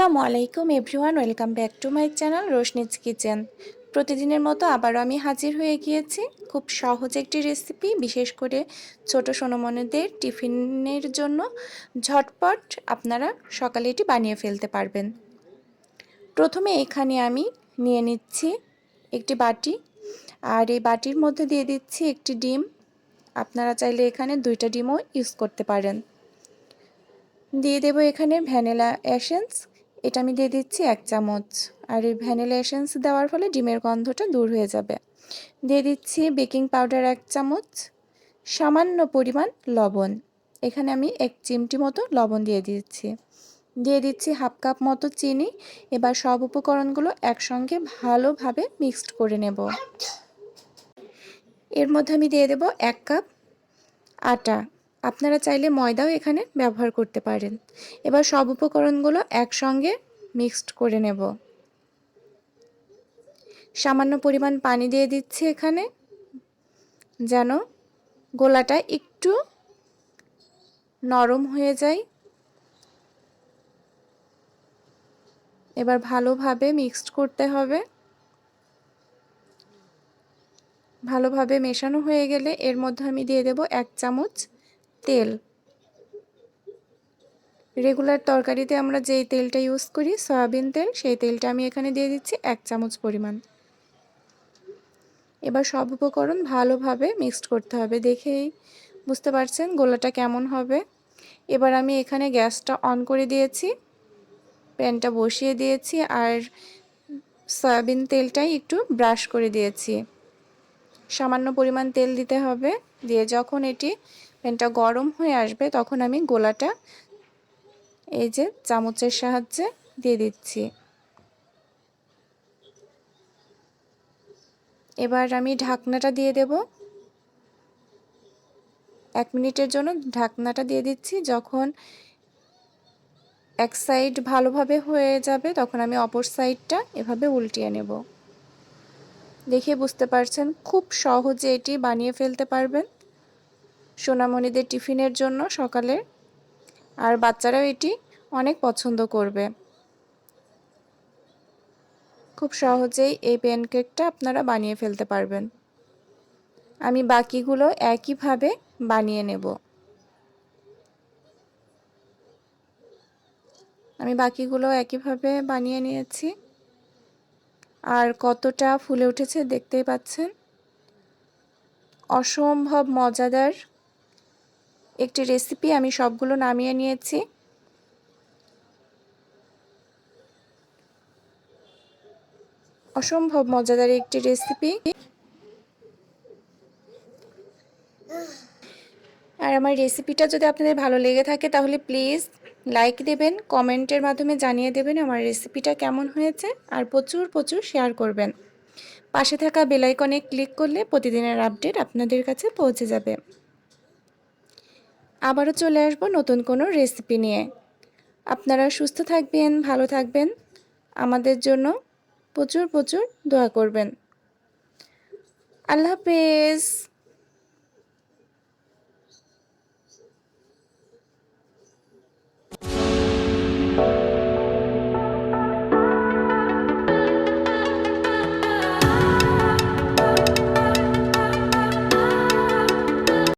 আসসালামু আলাইকুম everyone, welcome back to my channel Roshni's kitchen. প্রতিদিনের মতো আবারও আমি হাজির হয়ে গিয়েছি খুব সহজ একটি রেসিপি, বিশেষ করে ছোট সোনামণিদের টিফিনের জন্য ঝটপট আপনারা সকালে এটি বানিয়ে ফেলতে পারবেন। প্রথমে এখানে আমি নিয়ে নিচ্ছি একটি বাটি, আর এই বাটির মধ্যে দিয়ে দিচ্ছি একটি ডিম। আপনারা চাইলে এখানে 2টা ডিমও ইউজ করতে পারেন। দিয়ে দেব এখানে ভ্যানিলা এসেন্স, এটা আমি দিয়ে দিচ্ছি 1 চামচ। আর এই ভ্যানিলা এসেন্স দেওয়ার ফলে ডিমের গন্ধটা দূর হয়ে যাবে। দিয়ে দিচ্ছি বেকিং পাউডার 1 চামচ, সামান্য পরিমাণ লবণ, এখানে আমি 1 চিমটি মতো লবণ দিয়ে দিচ্ছি। দিয়ে দিচ্ছি 1/2 কাপ মতো চিনি। এবার সব উপকরণগুলো একসঙ্গে ভালোভাবে মিক্সড করে নেব। এর মধ্যে আমি দিয়ে দেব 1 কাপ আটা, আপনারা চাইলে ময়দাও এখানে ব্যবহার করতে পারেন। এবার সব উপকরণগুলো একসঙ্গে মিক্সড করে নেব। সামান্য পরিমাণ পানি দিয়ে দিচ্ছি এখানে, যেন গোলাটা একটু নরম হয়ে যায়। এবার ভালোভাবে মিক্সড করতে হবে। ভালোভাবে মেশানো হয়ে গেলে এর মধ্যে আমি দিয়ে দেব 1 চামচ তেল। রেগুলার তরকারিতে আমরা যেই তেলটা ইউজ করি, সয়াবিন তেল, সেই তেলটা আমি এখানে দিয়ে দিচ্ছি 1 চামচ পরিমাণ। এবার সব উপকরণ ভালোভাবে মিক্সড করতে হবে। দেখেই বুঝতে পারছেন গোলাটা কেমন হবে। এবার আমি এখানে গ্যাসটা অন করে দিয়েছি, প্যানটা বসিয়ে দিয়েছি, আর সয়াবিন তেলটাই একটু ব্রাশ করে দিয়েছি। সামান্য পরিমাণ তেল দিতে হবে। দিয়ে যখন প্যানটা গরম হয়ে আসবে তখন আমি গোলাটা এই যে চামচের সাহায্যে দিয়ে দিচ্ছি। এবার আমি ঢাকনাটা দিয়ে দেব। 1 মিনিটের জন্য ঢাকনাটা দিয়ে দিচ্ছি। যখন এক সাইড ভালোভাবে হয়ে যাবে তখন আমি অপর সাইডটা এভাবে উল্টিয়ে নেব। দেখে বুঝতে পারছেন খুব সহজে এটি বানিয়ে ফেলতে পারবেন সোনামণিদের টিফিনের জন্য সকালে, আর বাচ্চারাও এটি অনেক পছন্দ করবে। খুব সহজেই এই প্যানকেকটা আপনারা বানিয়ে ফেলতে পারবেন। আমি বাকিগুলো একইভাবে বানিয়ে নেব। আমি বাকিগুলো একইভাবে বানিয়ে নিয়েছি, আর কতটা ফুলে উঠেছে দেখতেই পাচ্ছেন। অসম্ভব মজাদার একটি রেসিপি। আমি সবগুলো নামিয়ে নিয়েছি। অসম্ভব মজাদার একটি রেসিপি। আর আমার রেসিপিটা যদি আপনাদের ভালো লেগে থাকে তাহলে প্লিজ লাইক দেবেন, কমেন্টের মাধ্যমে জানিয়ে দেবেন আমার রেসিপিটা কেমন হয়েছে, আর প্রচুর প্রচুর শেয়ার করবেন। পাশে থাকা বেল আইকনে ক্লিক করলে প্রতিদিনের আপডেট আপনাদের কাছে পৌঁছে যাবে। আবারও চলে আসব নতুন কোনো রেসিপি নিয়ে। আপনারা সুস্থ থাকবেন, ভালো থাকবেন, আমাদের জন্য প্রচুর প্রচুর দোয়া করবেন। আল্লাহ হাফেজ।